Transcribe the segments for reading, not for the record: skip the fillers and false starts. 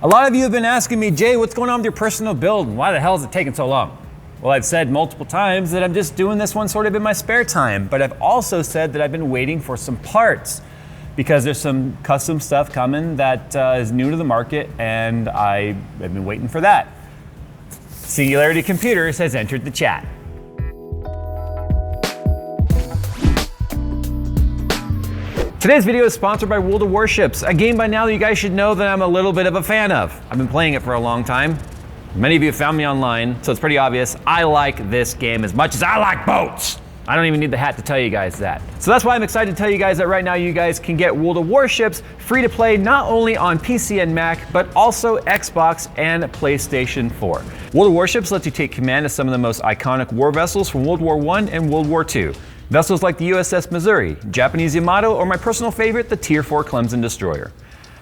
A lot of you have been asking me, Jay, what's going on with your personal build? And why the hell is it taking so long? Well, I've said multiple times that I'm just doing this one sort of in my spare time, but I've also said that I've been waiting for some parts because there's some custom stuff coming that is new to the market, and I have been waiting for that. Singularity Computers has entered the chat. Today's video is sponsored by World of Warships, a game by now that you guys should know that I'm a little bit of a fan of. I've been playing it for a long time. Many of you have found me online, so it's pretty obvious. I like this game as much as I like boats. I don't even need the hat to tell you guys that. So that's why I'm excited to tell you guys that right now you guys can get World of Warships free to play not only on PC and Mac, but also Xbox and PlayStation 4. World of Warships lets you take command of some of the most iconic war vessels from World War I and World War II. Vessels like the USS Missouri, Japanese Yamato, or my personal favorite, the Tier 4 Clemson Destroyer.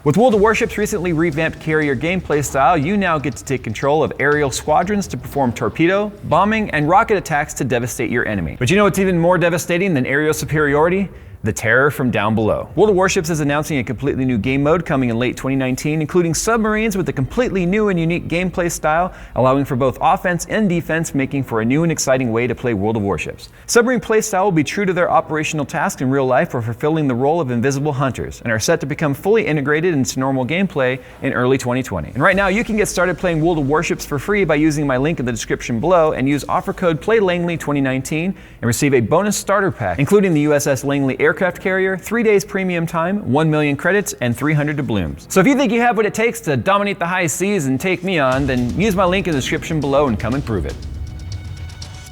With World of Warships' recently revamped carrier gameplay style, you now get to take control of aerial squadrons to perform torpedo, bombing, and rocket attacks to devastate your enemy. But you know what's even more devastating than aerial superiority? The terror from down below. World of Warships is announcing a completely new game mode coming in late 2019, including submarines with a completely new and unique gameplay style, allowing for both offense and defense, making for a new and exciting way to play World of Warships. Submarine playstyle will be true to their operational task in real life for fulfilling the role of invisible hunters, and are set to become fully integrated into normal gameplay in early 2020. And right now, you can get started playing World of Warships for free by using my link in the description below and use offer code PlayLangley2019 and receive a bonus starter pack, including the USS Langley aircraft carrier, 3 days premium time, 1 million credits, and 300 doubloons. So if you think you have what it takes to dominate the high seas and take me on, then use my link in the description below and come and prove it.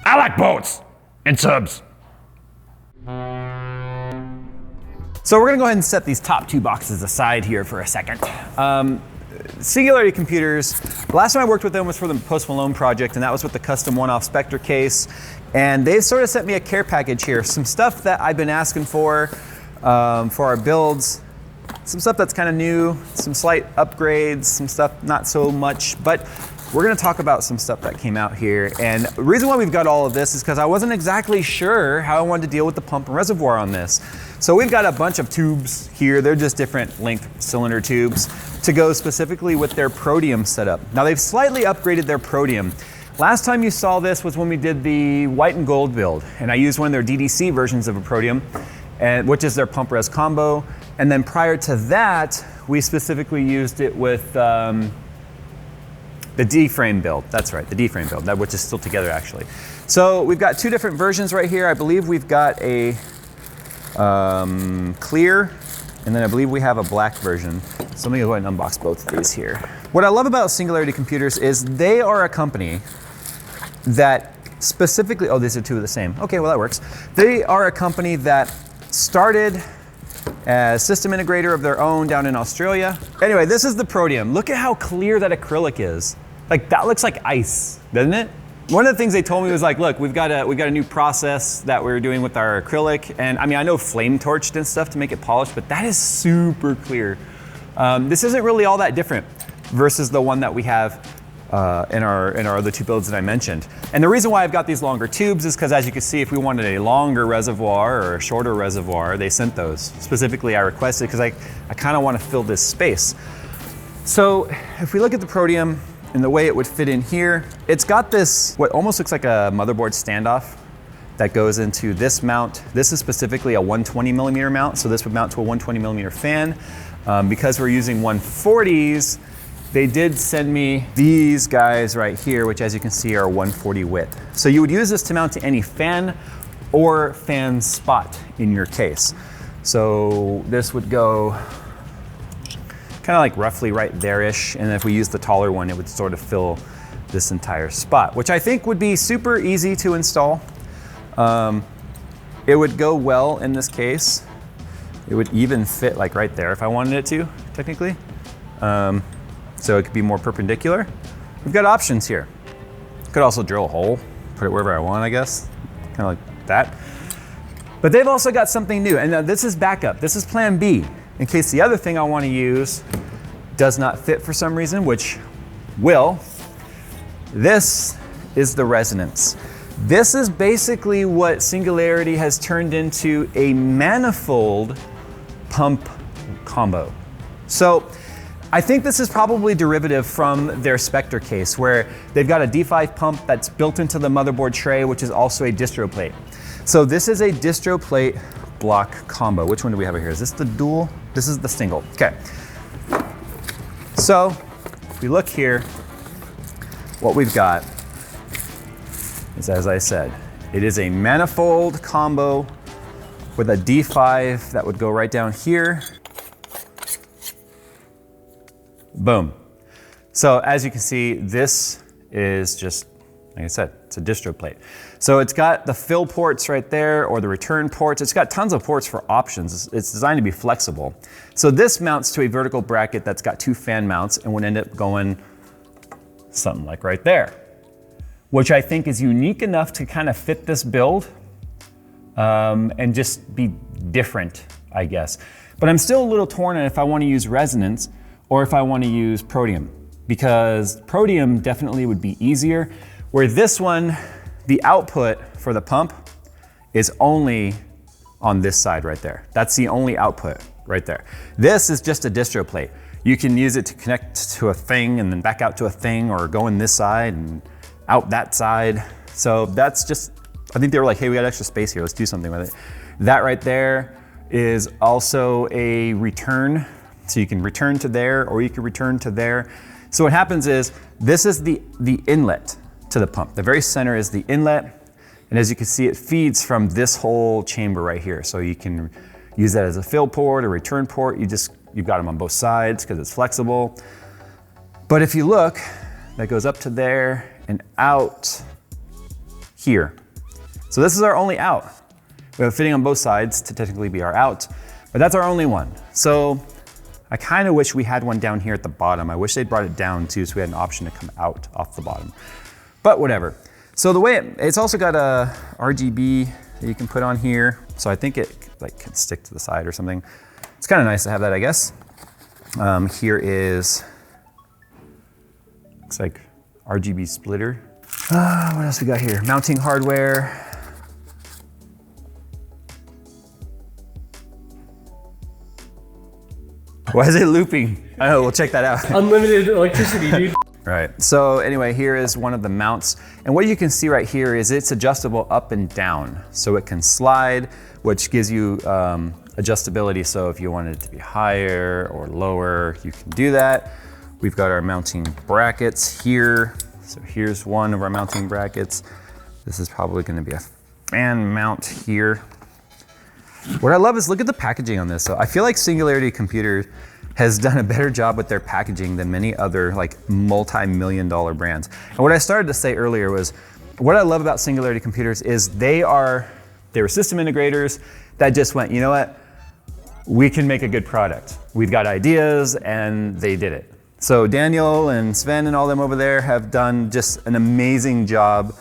I like boats and subs. So we're gonna go ahead and set these top two boxes aside here for a second. Singularity Computers, the last time I worked with them was for the Post Malone project, and that was with the custom one-off Spectre case. And they've sort of sent me a care package here. Some stuff that I've been asking for our builds. Some stuff that's kind of new, some slight upgrades, some stuff not so much, but we're gonna talk about some stuff that came out here. And the reason why we've got all of this is because I wasn't exactly sure how I wanted to deal with the pump and reservoir on this. So we've got a bunch of tubes here. They're just different length cylinder tubes to go specifically with their Protium setup. Now they've slightly upgraded their Protium. Last time you saw this was when we did the white and gold build, and I used one of their DDC versions of a Protium, which is their pump res combo. And then prior to that, we specifically used it with the D-frame build. That's right, the D-frame build, which is still together actually. So we've got two different versions right here. I believe we've got a clear, and then I believe we have a black version. So let me go ahead and unbox both of these here. What I love about Singularity Computers is they are a company that specifically, oh, these are two of the same. Okay, well that works. They are a company that started as system integrator of their own down in Australia. Anyway, this is the Protium. Look at how clear that acrylic is. Like that looks like ice, doesn't it? One of the things they told me was like, look, we've got a new process that we're doing with our acrylic. And I mean, I know flame torched and stuff to make it polished, but that is super clear. This isn't really all that different versus the one that we have in our other two builds that I mentioned. And the reason why I've got these longer tubes is because, as you can see, if we wanted a longer reservoir or a shorter reservoir, they sent those. Specifically, I requested because I kind of want to fill this space. So if we look at the Protium and the way it would fit in here, it's got this, what almost looks like a motherboard standoff that goes into this mount. This is specifically a 120 millimeter mount, so this would mount to a 120 millimeter fan. Because we're using 140s, they did send me these guys right here, which as you can see are 140 width. So you would use this to mount to any fan or fan spot in your case. So this would go kind of like roughly right there-ish, and if we use the taller one, it would sort of fill this entire spot, which I think would be super easy to install. It would go well in this case. It would even fit like right there if I wanted it to, technically. So it could be more perpendicular. We've got options here. Could also drill a hole, put it wherever I want, I guess. Kind of like that. But they've also got something new, and now this is backup. This is plan B, in case the other thing I want to use does not fit for some reason, which will. This is the resonance. This is basically what Singularity has turned into a manifold pump combo. So I think this is probably derivative from their Spectre case, where they've got a D5 pump that's built into the motherboard tray, which is also a distro plate. So this is a distro plate block combo. Which one do we have here? Is this the dual? This is the single. Okay. So if we look here, what we've got is, as I said, it is a manifold combo with a D5 that would go right down here. Boom. So as you can see, this is just, like I said, it's a distro plate. So it's got the fill ports right there, or the return ports. It's got tons of ports for options. It's designed to be flexible. So this mounts to a vertical bracket that's got 2 fan mounts and would end up going something like right there, which I think is unique enough to kind of fit this build and just be different, I guess. But I'm still a little torn on if I want to use resonance or if I want to use protium, because protium definitely would be easier, where this one, the output for the pump is only on this side right there. That's the only output right there. This is just a distro plate. You can use it to connect to a thing and then back out to a thing, or go in this side and out that side. So that's just, I think they were like, hey, we got extra space here, let's do something with it. That right there is also a return. So you can return to there, or you can return to there. So what happens is, this is the inlet to the pump. The very center is the inlet. And as you can see, it feeds from this whole chamber right here. So you can use that as a fill port or return port. You've got them on both sides because it's flexible. But if you look, that goes up to there and out here. So this is our only out. We have a fitting on both sides to technically be our out, but that's our only one. So I kind of wish we had one down here at the bottom. I wish they'd brought it down too, so we had an option to come out off the bottom. But whatever. So the way it's also got a RGB that you can put on here. So I think it like can stick to the side or something. It's kind of nice to have that, I guess. Here is, looks like RGB splitter. What else we got here? Mounting hardware. Why is it looping? I don't know, we'll check that out. Unlimited electricity, dude. Right, so anyway, here is one of the mounts. And what you can see right here is it's adjustable up and down. So it can slide, which gives you adjustability. So if you wanted it to be higher or lower, you can do that. We've got our mounting brackets here. So here's one of our mounting brackets. This is probably gonna be a fan mount here. What I love is, look at the packaging on this. So I feel like Singularity Computers has done a better job with their packaging than many other like multi-million-dollar brands. And what I started to say earlier was, what I love about Singularity Computers is they were system integrators that just went, you know what? We can make a good product. We've got ideas, and they did it. So Daniel and Sven and all them over there have done just an amazing job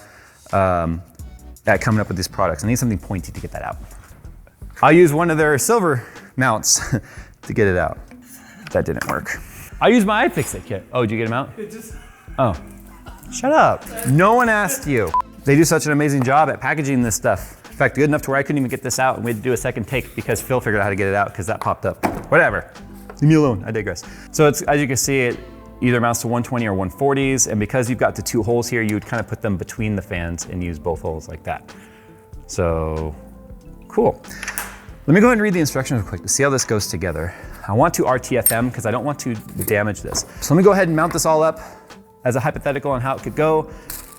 at coming up with these products. I need something pointy to get that out. I'll use one of their silver mounts to get it out. That didn't work. I'll use my iFixit kit. Oh, did you get him out? Oh, shut up. No one asked you. They do such an amazing job at packaging this stuff. In fact, good enough to where I couldn't even get this out, and we had to do a second take because Phil figured out how to get it out because that popped up. Whatever, leave me alone, I digress. So it's, as you can see, it either mounts to 120 or 140s, and because you've got the 2 holes here, you would kind of put them between the fans and use both holes like that. So, cool. Let me go ahead and read the instructions real quick to see how this goes together. I want to RTFM because I don't want to damage this. So let me go ahead and mount this all up as a hypothetical on how it could go,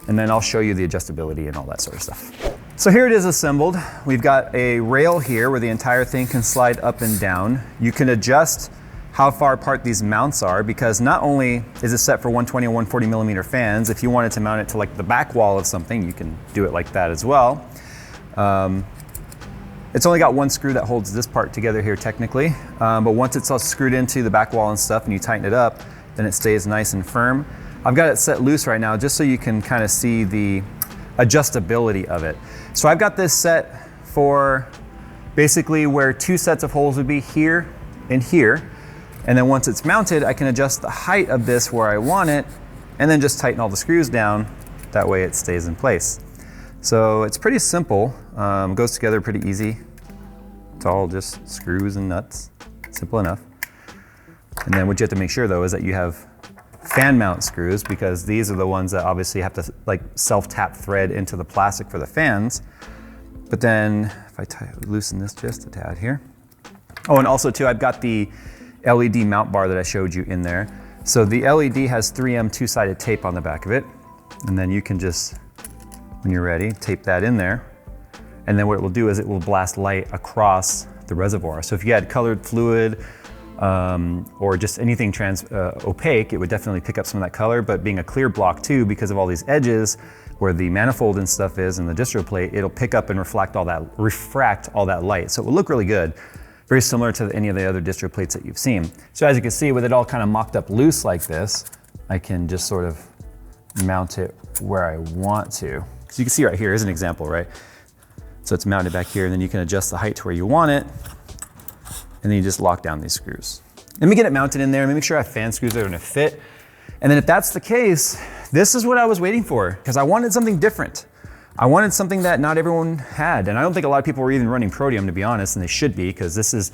and then I'll show you the adjustability and all that sort of stuff. So here it is assembled. We've got a rail here where the entire thing can slide up and down. You can adjust how far apart these mounts are, because not only is it set for 120 or 140 millimeter fans, if you wanted to mount it to like the back wall of something, you can do it like that as well. It's only got one screw that holds this part together here technically, but once it's all screwed into the back wall and stuff and you tighten it up, then it stays nice and firm. I've got it set loose right now just so you can kind of see the adjustability of it. So I've got this set for basically where 2 sets of holes would be here and here. And then once it's mounted, I can adjust the height of this where I want it, and then just tighten all the screws down. That way it stays in place. So it's pretty simple, goes together pretty easy. It's all just screws and nuts, simple enough. And then what you have to make sure though is that you have fan mount screws, because these are the ones that obviously have to like self-tap thread into the plastic for the fans. But then if I loosen this just a tad here. Oh, and also too, I've got the LED mount bar that I showed you in there. So the LED has 3M two-sided tape on the back of it. And then you can just, when you're ready, tape that in there. And then what it will do is it will blast light across the reservoir. So if you had colored fluid or just anything opaque, it would definitely pick up some of that color. But being a clear block too, because of all these edges where the manifold and stuff is and the distro plate, it'll pick up and refract all that light. So it will look really good. Very similar to any of the other distro plates that you've seen. So as you can see, with it all kind of mocked up loose like this, I can just sort of mount it where I want to. So you can see right here is an example, right? So it's mounted back here, and then you can adjust the height to where you want it, and then you just lock down these screws. Let me get it mounted in there, and make sure I have fan screws that are gonna fit. And then if that's the case, this is what I was waiting for, because I wanted something different. I wanted something that not everyone had, and I don't think a lot of people were even running Protium, to be honest, and they should be, because this is,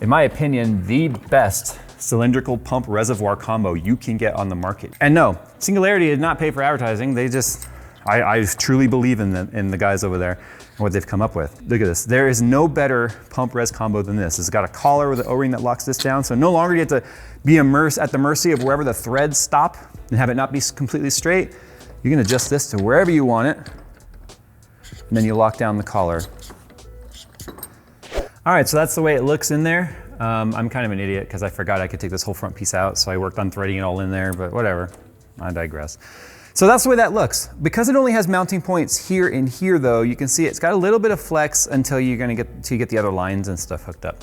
in my opinion, the best cylindrical pump reservoir combo you can get on the market. And no, Singularity did not pay for advertising. They just, I truly believe in the guys over there and what they've come up with. Look at this. There is no better pump res combo than this. It's got a collar with an O-ring that locks this down, so no longer you get to be at the mercy of wherever the threads stop and have it not be completely straight. You can adjust this to wherever you want it, and then you lock down the collar. All right, so that's the way it looks in there. I'm kind of an idiot because I forgot I could take this whole front piece out, so I worked on threading it all in there, but whatever, I digress. So that's the way that looks. Because it only has mounting points here and here though, you can see it's got a little bit of flex until you get the other lines and stuff hooked up.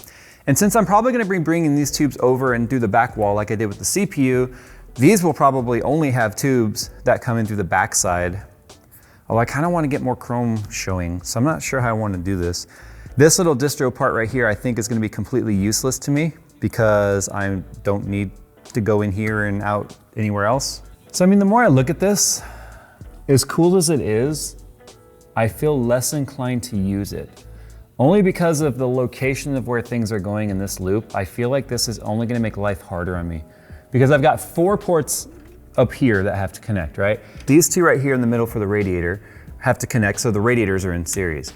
And since I'm probably gonna be bringing these tubes over and do the back wall like I did with the CPU, these will probably only have tubes that come in through the back side. Although I kind of want to get more chrome showing, so I'm not sure how I want to do this. This little distro part right here I think is going to be completely useless to me because I don't need to go in here and out anywhere else. So I mean, the more I look at this, as cool as it is, I feel less inclined to use it. Only because of the location of where things are going in this loop, I feel like this is only going to make life harder on me. Because I've got 4 ports up here that have to connect, right? These 2 right here in the middle for the radiator have to connect, so the radiators are in series.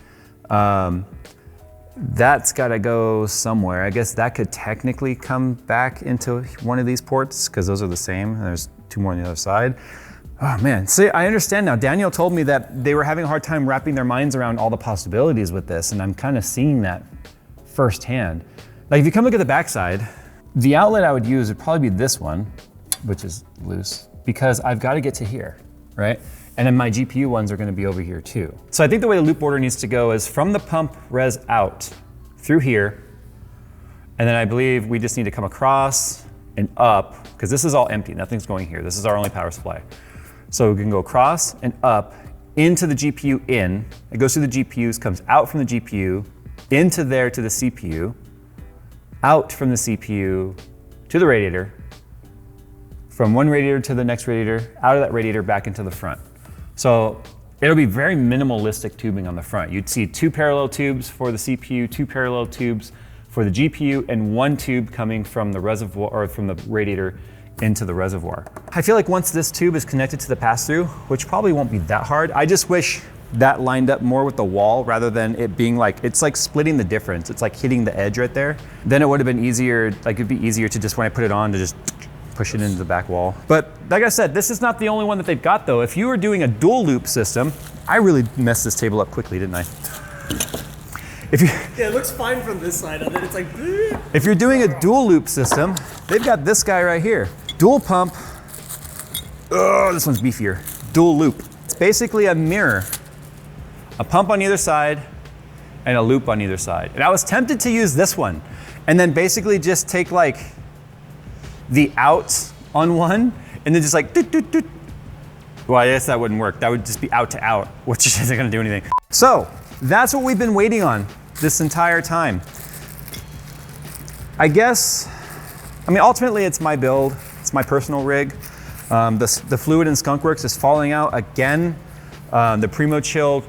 That's gotta go somewhere. I guess that could technically come back into one of these ports because those are the same, and there's 2 more on the other side. Oh man, see, I understand now. Daniel told me that they were having a hard time wrapping their minds around all the possibilities with this, and I'm kind of seeing that firsthand. Like if you come look at the backside, the outlet I would use would probably be this one, which is loose, because I've got to get to here, right? And then my GPU ones are going to be over here too. So I think the way the loop order needs to go is from the pump res out through here, and then I believe we just need to come across and up, because this is all empty, nothing's going here. This is our only power supply. So we can go across and up into the GPU in. It goes through the GPUs, comes out from the GPU, into there to the CPU, out from the CPU to the radiator, from one radiator to the next radiator, out of that radiator back into the front. So it'll be very minimalistic tubing on the front. You'd see 2 parallel tubes for the CPU, 2 parallel tubes for the GPU, and 1 tube coming from the reservoir or from the radiator into the reservoir. I feel like once this tube is connected to the pass-through, which probably won't be that hard, I just wish that lined up more with the wall rather than it being like, it's like splitting the difference. It's like hitting the edge right there. Then it would have been easier, like it'd be easier to just, when I put it on, to just push it into the back wall. But like I said, this is not the only one that they've got though. If you were doing a dual loop system, I really messed this table up quickly, didn't I? Yeah, it looks fine from this side, and then it's like, if you're doing a dual loop system, they've got this guy right here. Dual pump, oh, this one's beefier. Dual loop. It's basically a mirror. A pump on either side and a loop on either side. And I was tempted to use this one and then basically just take like the outs on one and then just like doot, doot, doot. Well, I guess that wouldn't work. That would just be out to out, which isn't gonna do anything. So that's what we've been waiting on this entire time. I guess, I mean, ultimately it's my build. It's my personal rig. The fluid in Skunkworks is falling out again. The Primo Chill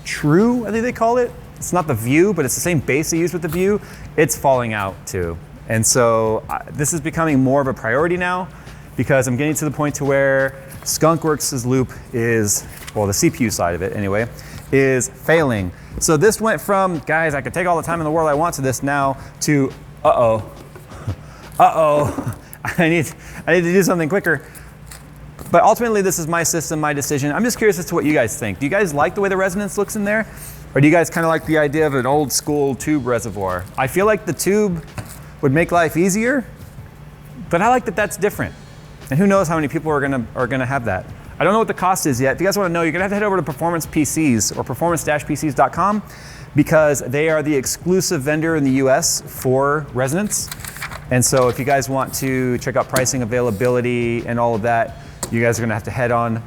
True, I think they call it. It's not the View, but it's the same base they use with the View. It's falling out too. And so this is becoming more of a priority now because I'm getting to the point to where Skunkworks' loop is, well, the CPU side of it anyway, is failing. So this went from, guys, I could take all the time in the world I want to this now to, uh-oh, I need to do something quicker. But ultimately, this is my system, my decision. I'm just curious as to what you guys think. Do you guys like the way the resonance looks in there? Or do you guys kind of like the idea of an old school tube reservoir? I feel like the tube would make life easier, but I like that that's different. And who knows how many people are gonna have that. I don't know what the cost is yet. If you guys want to know, you're gonna have to head over to Performance PCs or performance-pcs.com because they are the exclusive vendor in the US for resonance. And so if you guys want to check out pricing, availability, and all of that, you guys are gonna have to head on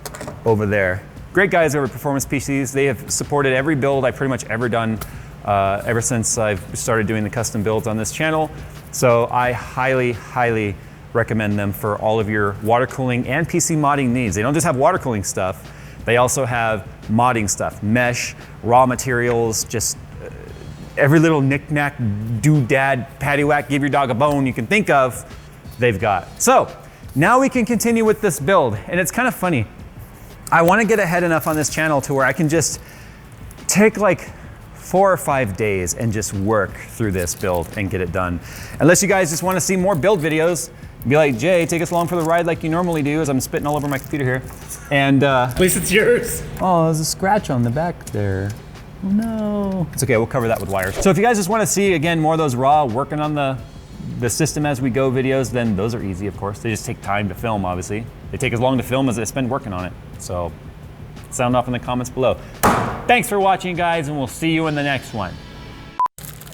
over there. Great guys over at Performance PCs. They have supported every build I've pretty much ever done ever since I've started doing the custom builds on this channel. So I highly, highly recommend them for all of your water cooling and PC modding needs. They don't just have water cooling stuff, they also have modding stuff, mesh, raw materials, just every little knick-knack, doodad, paddywhack, give your dog a bone you can think of, they've got. So now we can continue with this build, and it's kind of funny. I want to get ahead enough on this channel to where I can just take like 4 or 5 days and just work through this build and get it done. Unless you guys just want to see more build videos, be like, Jay, take us along for the ride like you normally do, as I'm spitting all over my computer here. And at least it's yours. oh, there's a scratch on the back there. Oh no. It's okay, we'll cover that with wires. So if you guys just want to see, again, more of those raw working on the system as we go videos, then those are easy, of course. They just take time to film, obviously. They take as long to film as they spend working on it. So sound off in the comments below. Thanks for watching, guys, and we'll see you in the next one.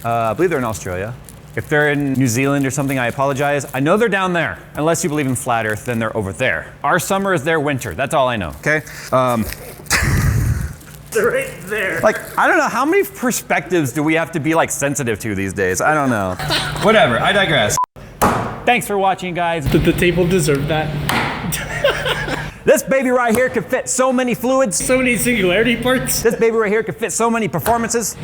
I believe they're in Australia. If they're in New Zealand or something, I apologize. I know they're down there. Unless you believe in flat Earth, then they're over there. Our summer is their winter. That's all I know, okay? They're right there. Like, I don't know, how many perspectives do we have to be like sensitive to these days? I don't know. Whatever, I digress. Thanks for watching, guys. Did the table deserve that? This baby right here could fit so many fluids. So many singularity parts. This baby right here could fit so many performances.